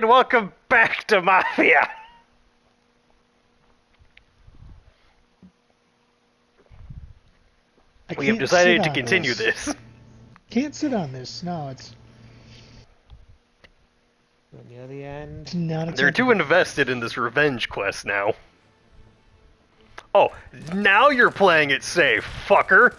and welcome back to Mafia. We have decided to continue this. Can't sit on this. No, it's Near the end. not. They're too invested in this revenge quest now. Oh, now you're playing it safe, fucker.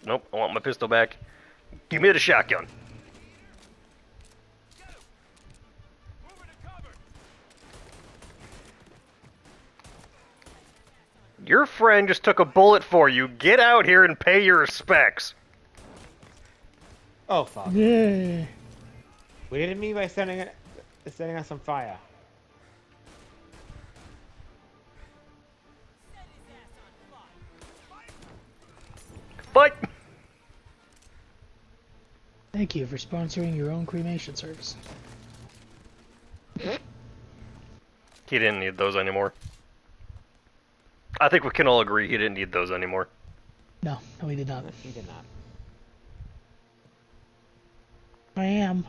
Nope, I want my pistol back. Give me the shotgun. Your friend just took a bullet for you. Get out here and pay your respects. Oh fuck. Yeah. What did it mean by setting us on fire? Fight! Thank you for sponsoring your own cremation service. He didn't need those anymore. I think we can all agree he didn't need those anymore. No, we did not. He did not. I am.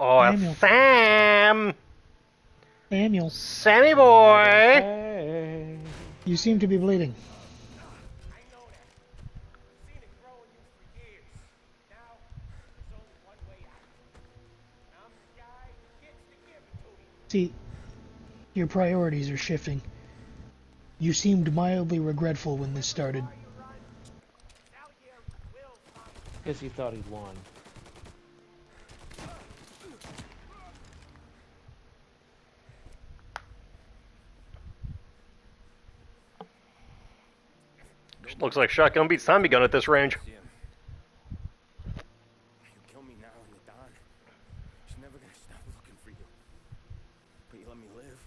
Oh, Samuel. Sam! Samuel, Sammy boy! Hey. you seem to be bleeding. I know that. I've seen it grow in you for years. Now, there's only one way out. I'm the guy who gets to give it to you. See, your priorities are shifting. You seemed mildly regretful when this started. Guess he thought he'd won. Looks like shotgun beats Tommy gun at this range. You kill me now in the dawn. She's never gonna stop looking for you. But you let me live.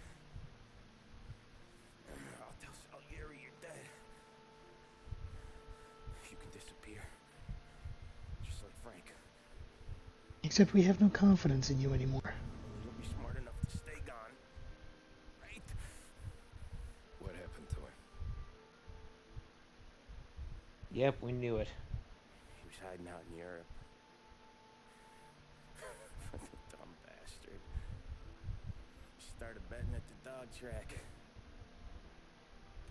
I'll tell Salieri you're dead. You can disappear. Just like Frank. Except we have no confidence in you anymore. You'll be smart enough to stay gone. Right? What happened to him? Yep, we knew it. He was hiding out in Europe. Dumb bastard. Started betting at the dog track.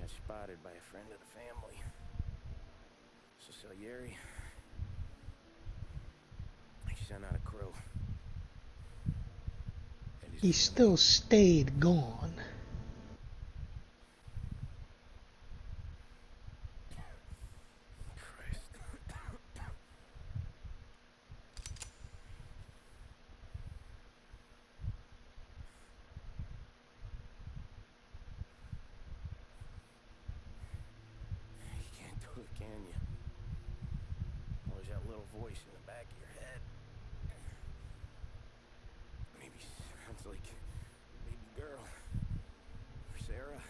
Got spotted by a friend of the family. So Salieri, he sent out a crew. And He still stayed gone. Christ. You can't do it, can you? Always that little voice in the back of your head. Maybe sounds like a baby girl. Or Sarah.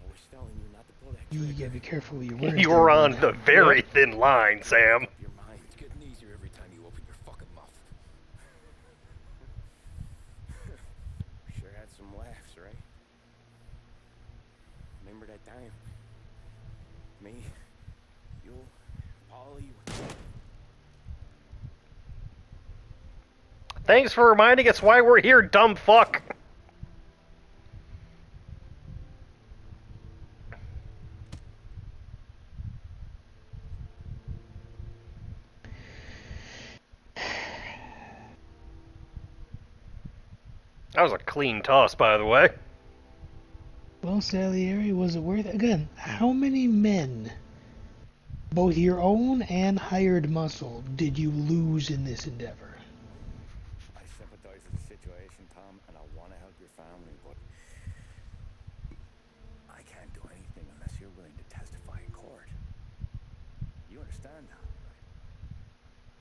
Always telling you not to pull that You trigger. gotta be careful with your words. You there, were on bud. the very thin line, Sam. Your mind. It's getting easier every time you open your fucking mouth. Sure had some laughs, right? Remember that time? Me, you, Polly. Thanks for reminding us why we're here, dumb fuck. That was a clean toss, by the way. Well, Salieri, was it worth it? Again, how many men, both your own and hired muscle, did you lose in this endeavor? I sympathize with the situation, Tom, and I want to help your family, but I can't do anything unless you're willing to testify in court. You understand that, right?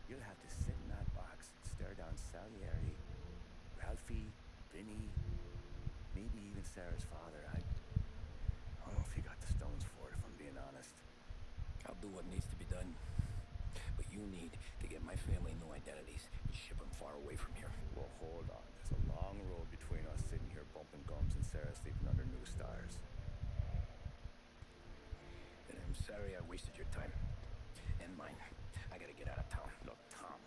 You'll have to sit in that box and stare down Salieri, Ralphie, Vinny, maybe even Sarah's father. I don't know if you got the stones for it, if I'm being honest. I'll do what needs to be done. But you need to get my family new identities and ship them far away from here. Well, hold on. There's a long road between us sitting here bumping gums and Sarah sleeping under new stars. sorry I wasted your time. And mine. I gotta get out of town. Look, Tom.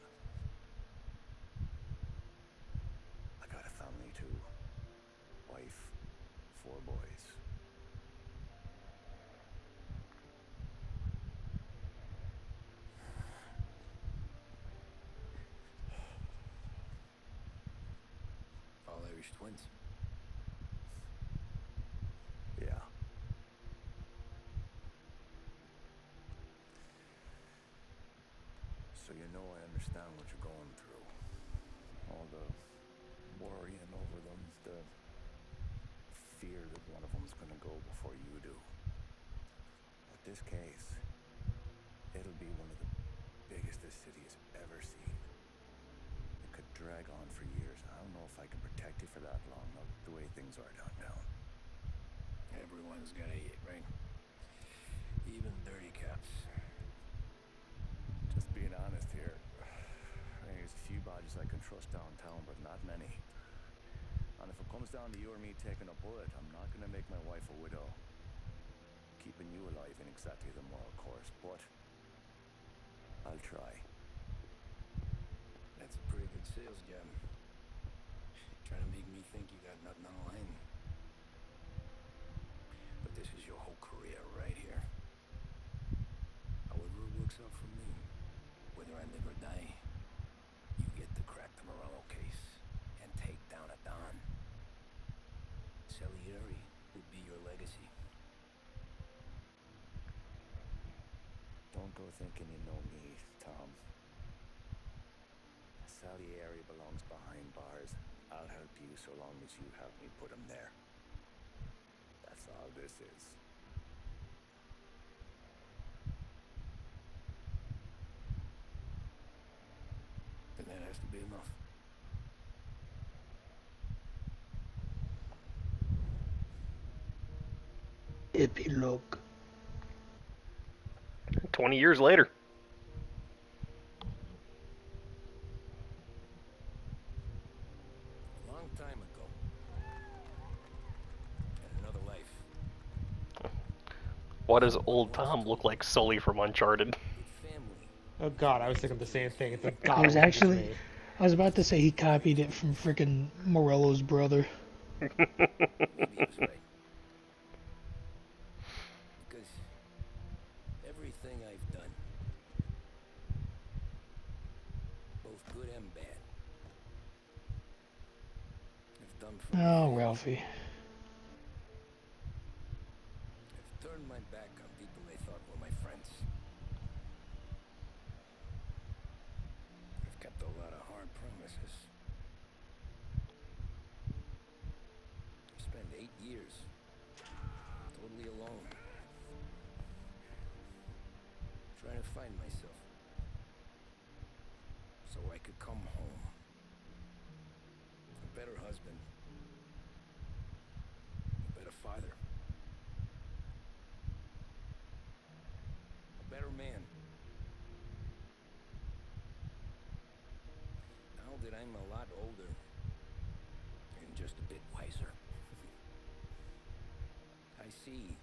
I got a family too. Wife, 4 boys. All Irish twins. Yeah. So you know I understand what you're going through. All the worrying over them, the fear that one of them's gonna go before you do. But this case, it'll be one of the biggest this city has ever seen. It could drag on for years. I don't know if I can protect you for that long, not the way things are downtown. Everyone's gonna eat, right? Even dirty caps. Just being honest here, there's a few badges I can trust downtown, but not many. And if it comes down to you or me taking a bullet, I'm not gonna make my wife a widow. Keeping you alive ain't exactly the moral course, but I'll try. That's a pretty good sales job. Trying to make me think you got nothing on the line. But this is your whole career right here. However it works out for me, whether I live or die, you get to crack the Morello case and take down a Don. Salieri would be your legacy. Don't go thinking you know me, Tom. Salieri belongs behind bars. I'll help you so long as you help me put him there. That's all this is. And that has to be enough. Epilogue. 20 years later. A long time ago. In another life. Why does old Tom look like Sully from Uncharted? Good family. Oh god, I was thinking the same thing. It's like I God, was it just actually, me. I was about to say he copied it from frickin' Morello's brother. Maybe he was right. Because everything I've done, both good and bad, I've done for my Oh, family. Ralphie. I've turned my back on people I thought were my friends. I've kept a lot of hard promises. I spent 8 years totally alone, trying to find myself so I could come home. A better husband, a better father, a better man. Now that I'm a lot older and just a bit wiser, I see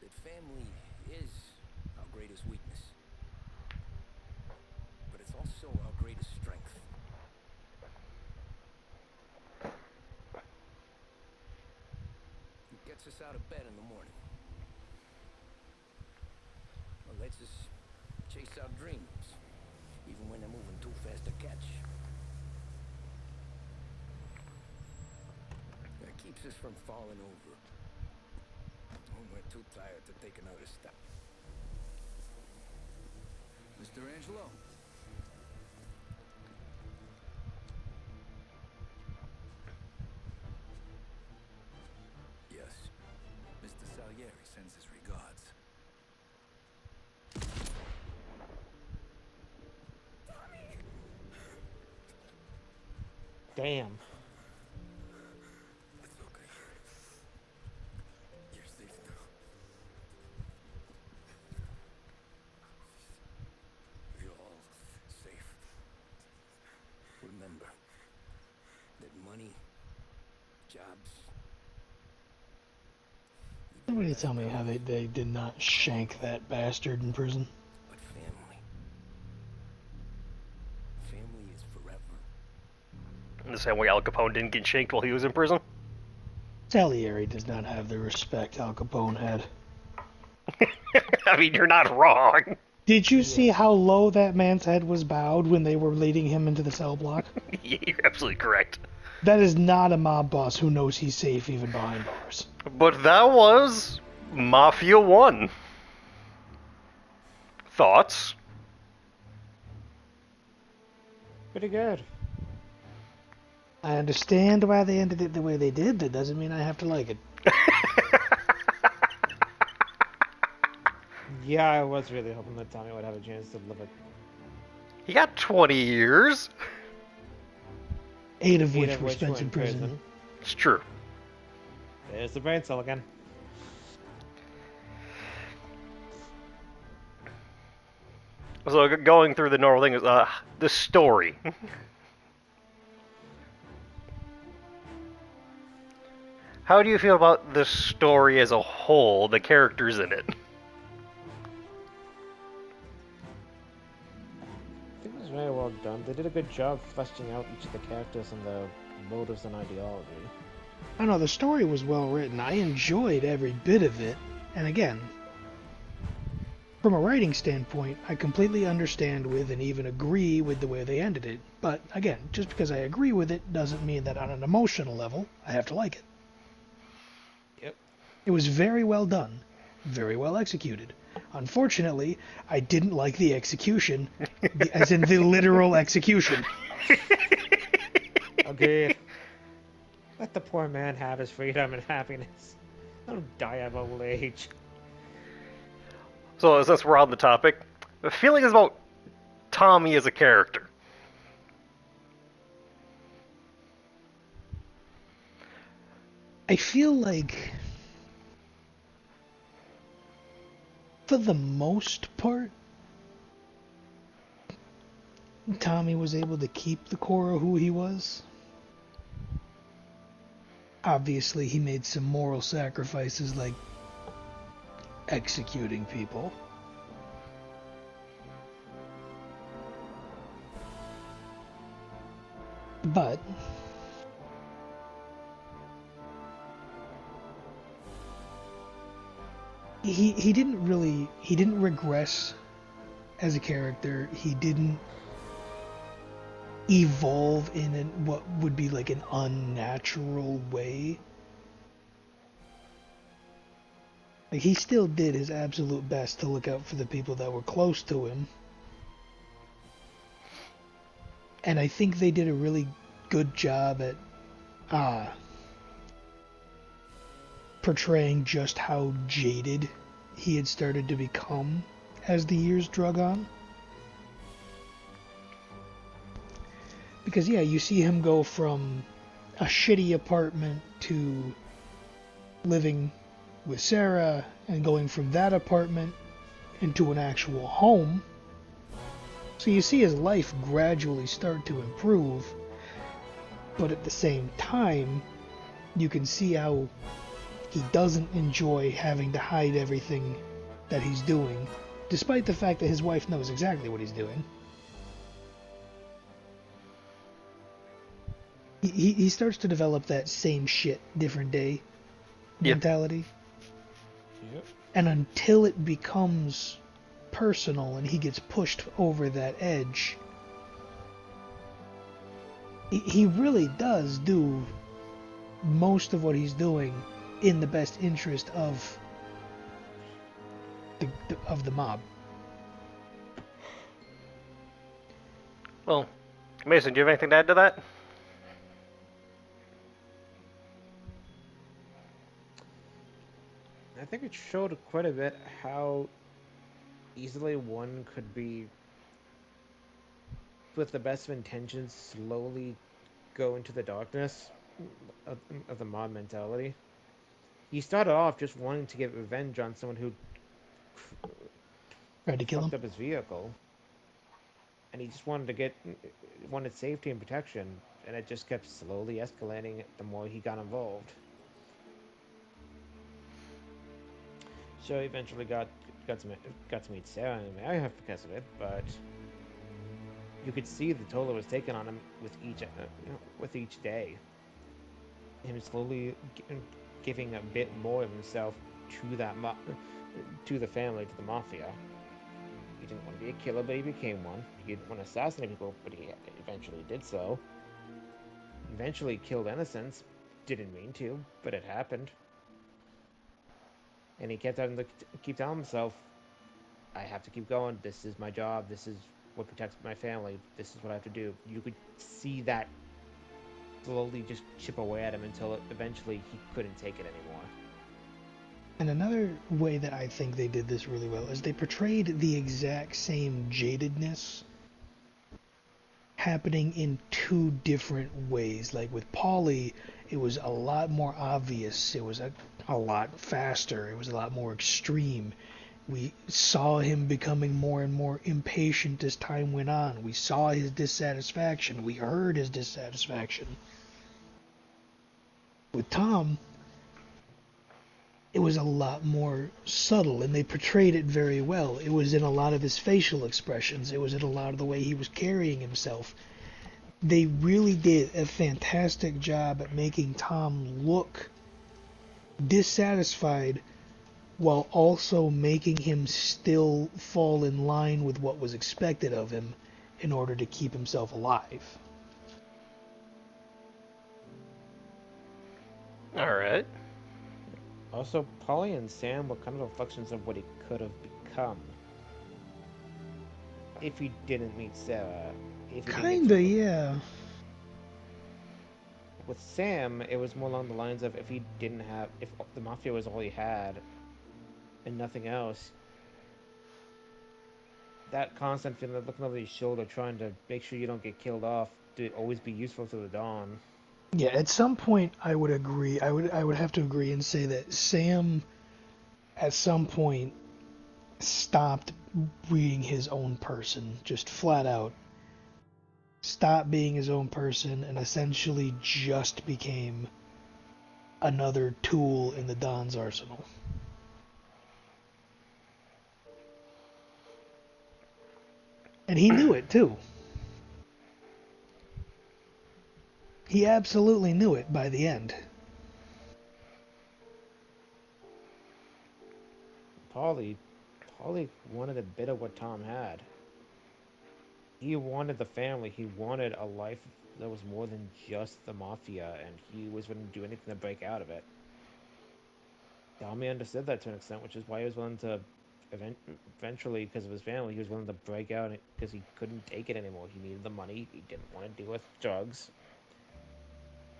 that family is our greatest weakness, but it's also our greatest strength. It gets us out of bed in the morning. It lets us chase our dreams, even when they're moving too fast to catch. It keeps us from falling over when we're too tired to take another step. Mr. Angelo. Yes. Mr. Salieri sends his regards. Damn. It's okay. You're safe now. You're all safe. Remember that money, jobs, What Somebody tell me how they did not shank that bastard in prison. But family. Family is forever. In the same way Al Capone didn't get shanked while he was in prison. Salieri does not have the respect Al Capone had. I mean, you're not wrong. Did you see how low that man's head was bowed when they were leading him into the cell block? You're absolutely correct. That is not a mob boss who knows he's safe even behind bars. But that was Mafia 1. Thoughts? Pretty good. I understand why they ended it the way they did. That doesn't mean I have to like it. Yeah, I was really hoping that Tommy would have a chance to live it. He got 20 years. 8 of Eight which of were which spent were in prison. It's true. There's the brain cell again. So going through the normal thing is the story. How do you feel about the story as a whole, the characters in it? I think it was very well done. They did a good job fleshing out each of the characters and their motives and ideology. I know the story was well written. I enjoyed every bit of it. And again, from a writing standpoint, I completely understand with and even agree with the way they ended it. But again, just because I agree with it doesn't mean that on an emotional level, I have to like it. Yep. It was very well done, very well executed. Unfortunately, I didn't like the execution, as in the literal execution. Agreed. Let the poor man have his freedom and happiness. Don't die of old age. So since we're on the topic, the feeling is about Tommy as a character. I feel like, for the most part, Tommy was able to keep the core of who he was. Obviously, he made some moral sacrifices like executing people. But he didn't regress as a character. He didn't evolve in what would be like an unnatural way. Like, he still did his absolute best to look out for the people that were close to him. And I think they did a really good job at portraying just how jaded he had started to become as the years drug on. Because, yeah, you see him go from a shitty apartment to living with Sarah and going from that apartment into an actual home. So you see his life gradually start to improve, but at the same time, you can see how he doesn't enjoy having to hide everything that he's doing, despite the fact that his wife knows exactly what he's doing. He starts to develop that same shit, different day mentality. Yep. And until it becomes personal and he gets pushed over that edge, he really does do most of what he's doing in the best interest of the mob. Well, Mason, do you have anything to add to that? I think it showed quite a bit how easily one could be, with the best of intentions, slowly go into the darkness of the mob mentality. He started off just wanting to get revenge on someone who Tried to kill fucked him. up his vehicle, and he just wanted safety and protection, and it just kept slowly escalating the more he got involved. Sure, he eventually got to meet Sarah and marry her because of it, but you could see the toll it was taking on him with each day. Him slowly giving a bit more of himself to to the family, to the mafia. He didn't want to be a killer, but he became one. He didn't want to assassinate people, but he eventually did so. Eventually killed innocents. Didn't mean to, but it happened. And he kept having to keep telling himself, I have to keep going. This is my job. This is what protects my family. This is what I have to do. You could see that slowly just chip away at him until eventually he couldn't take it anymore. And another way that I think they did this really well is they portrayed the exact same jadedness happening in two different ways. Like with Paulie, it was a lot more obvious. It was a lot faster. It was a lot more extreme. We saw him becoming more and more impatient as time went on. We saw his dissatisfaction. We heard his dissatisfaction. With Tom, it was a lot more subtle, and they portrayed it very well. It was in a lot of his facial expressions. It was in a lot of the way he was carrying himself. They really did a fantastic job at making Tom look dissatisfied while also making him still fall in line with what was expected of him in order to keep himself alive. All right. Also, Polly and Sam were kind of reflections of what he could have become if he didn't meet Sarah. If he didn't Kinda, get yeah. with Sam, it was more along the lines of if the mafia was all he had and nothing else, that constant feeling of looking over his shoulder, trying to make sure you don't get killed off, to always be useful to the Dawn. Yeah, at some point I would agree. I would have to agree and say that Sam at some point stopped being his own person, just flat out stopped being his own person and essentially just became another tool in the Don's arsenal. And he knew it too. He absolutely knew it by the end. Polly, Polly wanted a bit of what Tom had. He wanted the family. He wanted a life that was more than just the mafia, and he was willing to do anything to break out of it. Tommy understood that to an extent, which is why he was willing to eventually, because of his family, he was willing to break out because he couldn't take it anymore. He needed the money. He didn't want to deal with drugs,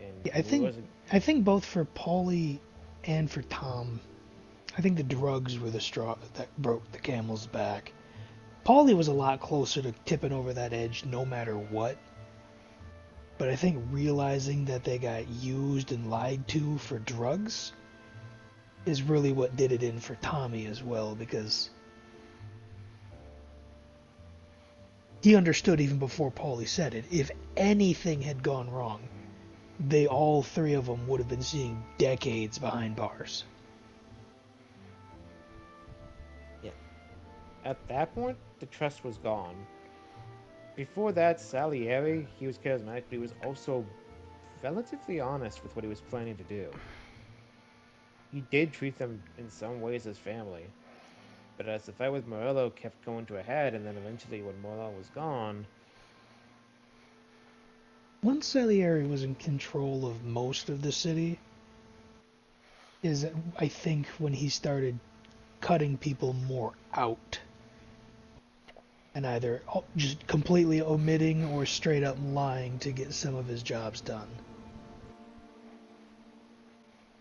and Yeah, he wasn't. I think both for Paulie and for Tom, I think the drugs were the straw that broke the camel's back. Paulie was a lot closer to tipping over that edge no matter what. But I think realizing that they got used and lied to for drugs is really what did it in for Tommy as well, because he understood even before Paulie said it. If anything had gone wrong, they all three of them would have been seeing decades behind bars. Yeah. At that point, the trust was gone. Before that, Salieri, he was charismatic, but he was also relatively honest with what he was planning to do. He did treat them in some ways as family, but as the fight with Morello kept going to a head, and then eventually when Morello was gone, Once Salieri was in control of most of the city, is I think when he started cutting people more out and either just completely omitting or straight up lying to get some of his jobs done.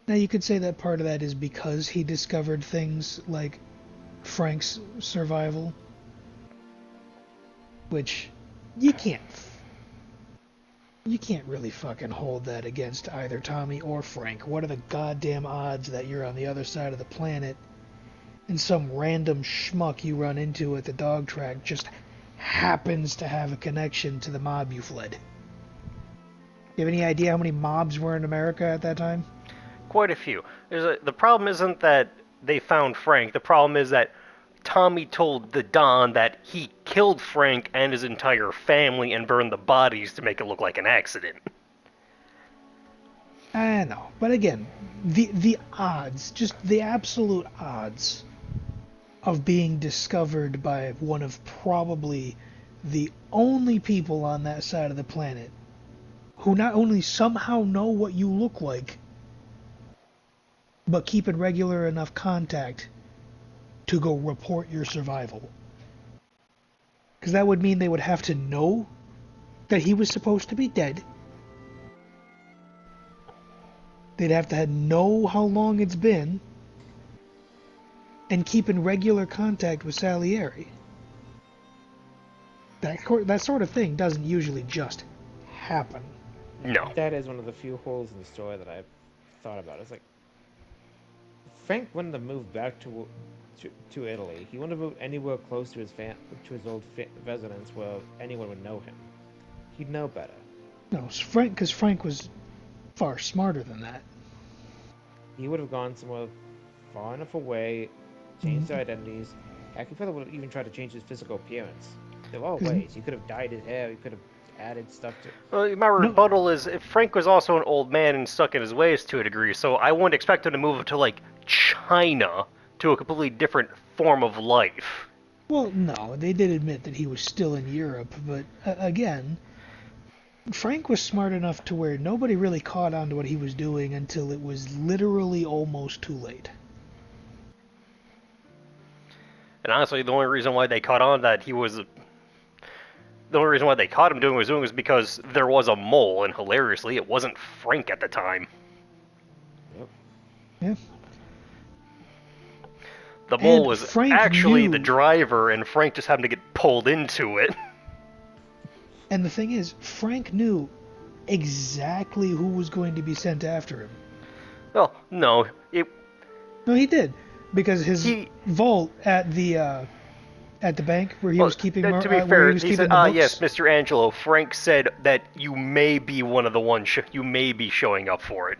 Now you could say that part of that is because he discovered things like Frank's survival, which you can't you can't really fucking hold that against either Tommy or Frank. What are the goddamn odds that you're on the other side of the planet and some random schmuck you run into at the dog track just happens to have a connection to the mob you fled? You have any idea how many mobs were in America at that time? Quite a few. The problem isn't that they found Frank. The problem is that Tommy told the Don that he killed Frank and his entire family and burned the bodies to make it look like an accident. I know, but again, the odds, just the absolute odds of being discovered by one of probably the only people on that side of the planet who not only somehow know what you look like, but keep in regular enough contact to go report your survival. Because that would mean they would have to know that he was supposed to be dead. They'd have to know how long it's been and keep in regular contact with Salieri. That sort of thing doesn't usually just happen. No. That is one of the few holes in the story that I've thought about. It's like Frank wouldn't have moved back to Italy. He wouldn't have moved anywhere close to his old residence where anyone would know him. He'd know better. No, because Frank was far smarter than that. He would have gone somewhere far enough away, changed their identities. Heck, he probably would have even tried to change his physical appearance. There are ways. He could have dyed his hair. He could have added stuff to. Well, my rebuttal is Frank was also an old man and stuck in his ways to a degree, so I wouldn't expect him to move to, like, China to a completely different form of life. Well, no, they did admit that he was still in Europe, but again, Frank was smart enough to where nobody really caught on to what he was doing until it was literally almost too late. And honestly, the only reason why they caught on that he was. The only reason why they caught him doing what he was doing was because there was a mole, and hilariously, it wasn't Frank at the time. Yep. Yeah. The mole And was Frank actually knew, the driver, and Frank just happened to get pulled into it. and the thing is, Frank knew exactly who was going to be sent after him. Well, no, No, he did, because his he. vault at the bank where he Well, was keeping to be where fair, he was he keeping said, the books. yes, Mr. Angelo, Frank said that you may be one of the ones you may be showing up for it.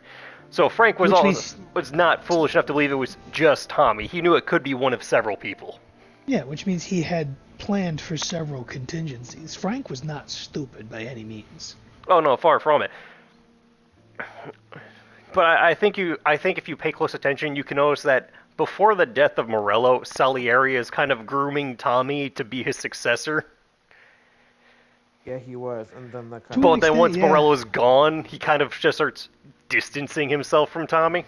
So Frank was was not foolish enough to believe it was just Tommy. He knew it could be one of several people. Yeah, which means he had planned for several contingencies. Frank was not stupid by any means. Oh no, far from it. But I think if you pay close attention, you can notice that before the death of Morello, Salieri is kind of grooming Tommy to be his successor. Yeah, he was, and then that To kind an of. But then extent, once yeah. Morello's gone, he kind of just starts distancing himself from Tommy.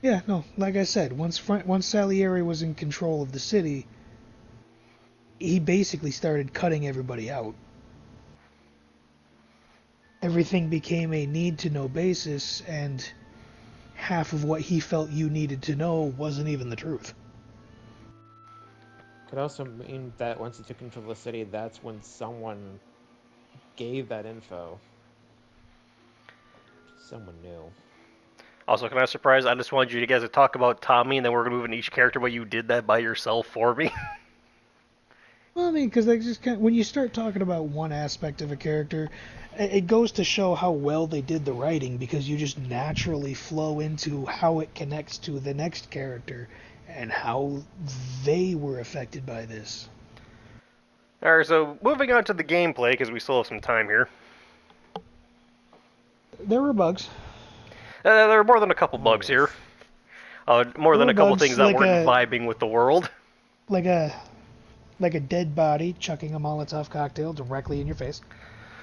Yeah, no, like I said, once Salieri was in control of the city, he basically started cutting everybody out. Everything became a need-to-know basis, and half of what he felt you needed to know wasn't even the truth. Could also mean that once he took control of the city, that's when someone gave that info. Someone new. Also, can I surprise? I just wanted you guys to talk about Tommy, and then we're gonna move into each character. But you did that by yourself for me. Well, I mean, because when you start talking about one aspect of a character, it goes to show how well they did the writing, because you just naturally flow into how it connects to the next character and how they were affected by this. All right, so moving on to the gameplay because we still have some time here. There were bugs. There are more than a couple Oh, bugs yes. here. More There than were a couple bugs things that like weren't vibing with the world. like a like a dead body chucking a Molotov cocktail directly in your face.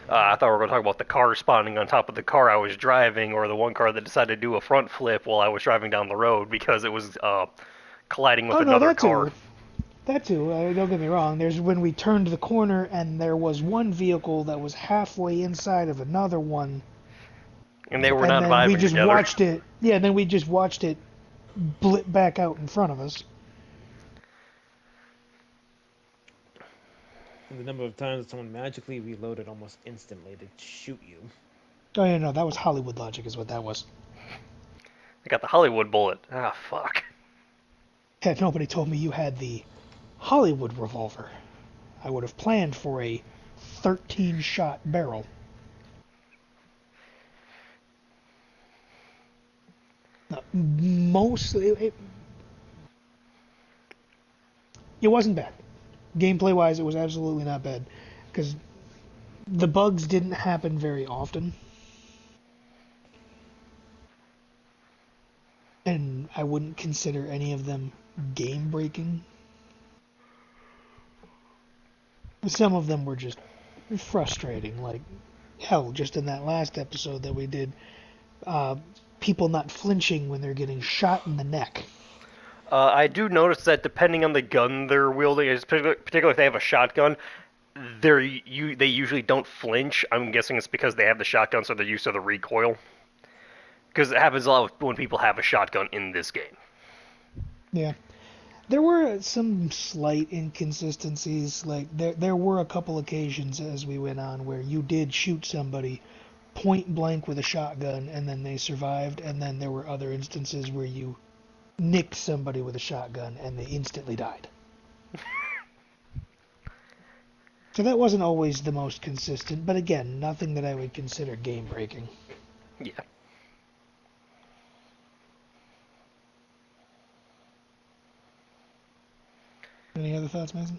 I thought we were going to talk about the car spawning on top of the car I was driving, or the one car that decided to do a front flip while I was driving down the road because it was colliding with Oh no, another that car. too. That too. Don't get me wrong. There's when we turned the corner and there was one vehicle that was halfway inside of another one, And they were and not then we vibing just together. watched it. Yeah, then we just watched it blip back out in front of us. And the number of times that someone magically reloaded almost instantly to shoot you. Oh yeah, no, that was Hollywood logic, is what that was. I got the Hollywood bullet. Ah, fuck. Had nobody told me you had the Hollywood revolver, I would have planned for a 13-shot barrel. Now, It wasn't bad. Gameplay wise, it was absolutely not bad because the bugs didn't happen very often, and I wouldn't consider any of them game breaking. Some of them were just frustrating, like hell, just in that last episode that we did, uh, people not flinching when they're getting shot in the neck. I do notice that depending on the gun they're wielding, particularly if they have a shotgun, they usually don't flinch. I'm guessing it's because they have the shotgun, so they're used to the recoil. Because it happens a lot when people have a shotgun in this game. Yeah. There were some slight inconsistencies. Like there were a couple occasions as we went on where you did shoot somebody point blank with a shotgun and then they survived, and then there were other instances where you nicked somebody with a shotgun and they instantly died. So that wasn't always the most consistent, but again, nothing that I would consider game breaking. Yeah. Any other thoughts, Mason?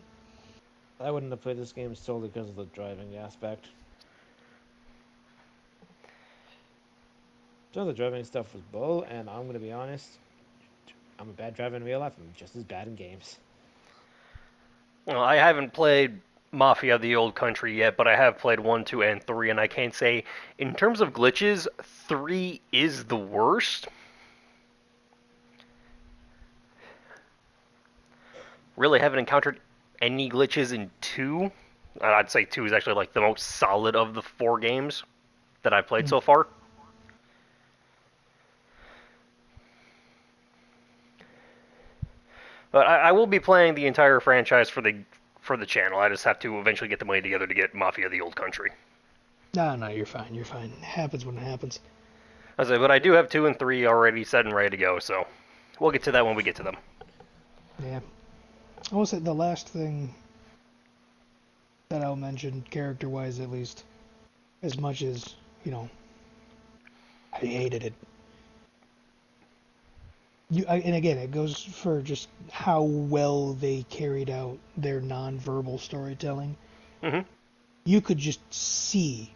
I wouldn't have played this game solely because of the driving aspect. Some of the driving stuff was bull, and I'm going to be honest, I'm a bad driver in real life. I'm just as bad in games. Well, I haven't played Mafia: The Old Country yet, but I have played 1, 2, and 3, and I can't say, in terms of glitches, 3 is the worst. Really haven't encountered any glitches in 2. I'd say 2 is actually like the most solid of the 4 games that I've played Hmm. so far. But I will be playing the entire franchise for the channel. I just have to eventually get the money together to get Mafia: The Old Country. No, you're fine. You're fine. It happens when it happens. I say, but I do have 2 and 3 already set and ready to go, so we'll get to that when we get to them. Yeah. I will say the last thing that I'll mention, character-wise at least, as much as, you know, I hated it. And again, it goes for just how well they carried out their non-verbal storytelling. Mm-hmm. You could just see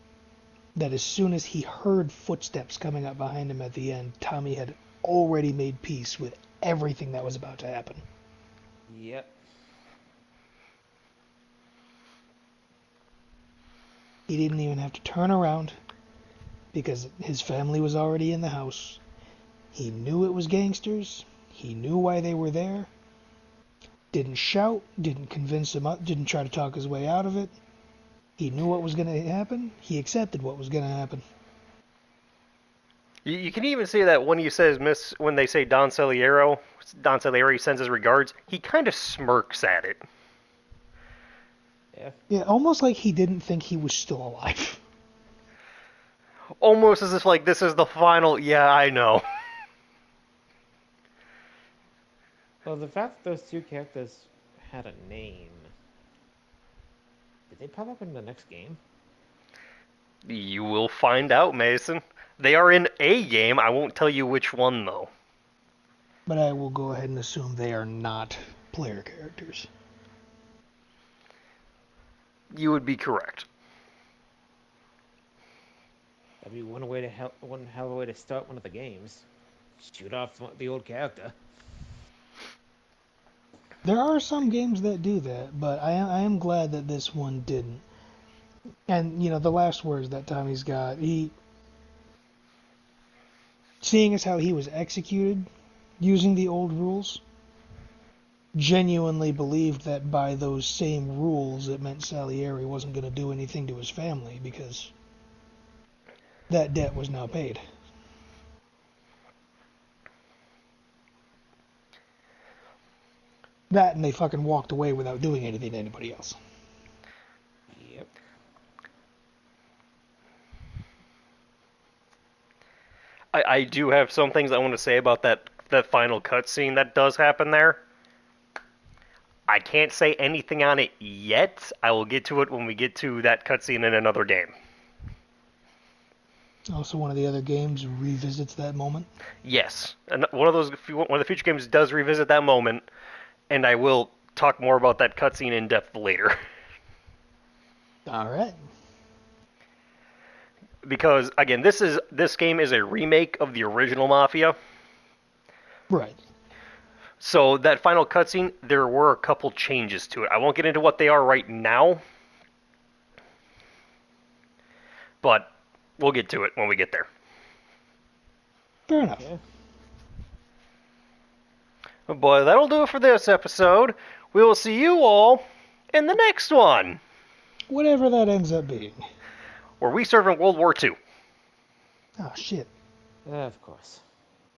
that as soon as he heard footsteps coming up behind him at the end, Tommy had already made peace with everything that was about to happen. Yep. He didn't even have to turn around because his family was already in the house. He knew it was gangsters. He knew why they were there. Didn't shout, didn't convince him up, didn't try to talk his way out of it. He knew what was going to happen. He accepted what was going to happen. You can even see that when he says when they say Don Salieri sends his regards, he kind of smirks at it. Yeah. Yeah, almost like he didn't think he was still alive. Almost as if like this is the final, yeah, I know. Well, the fact that those two characters had a name. Did they pop up in the next game? You will find out, Mason. They are in a game, I won't tell you which one though. But I will go ahead and assume they are not player characters. You would be correct. That'd be one hell of a way to start one of the games. Shoot off the old character. There are some games that do that, but I am glad that this one didn't. And, you know, the last words that Tommy's got, seeing as how he was executed using the old rules, genuinely believed that by those same rules it meant Salieri wasn't going to do anything to his family because that debt was now paid. That and they fucking walked away without doing anything to anybody else. Yep. I do have some things I want to say about that final cutscene that does happen there. I can't say anything on it yet. I will get to it when we get to that cutscene in another game. Also, one of the other games revisits that moment. Yes, and one of the future games does revisit that moment, and I will talk more about that cutscene in depth later. All right. Because again, this game is a remake of the original Mafia. Right. So that final cutscene, there were a couple changes to it. I won't get into what they are right now, but we'll get to it when we get there. Fair enough. Yeah. But that'll do it for this episode. We will see you all in the next one, Whatever that ends up being. where we serve in World War II. Oh, shit. Of course.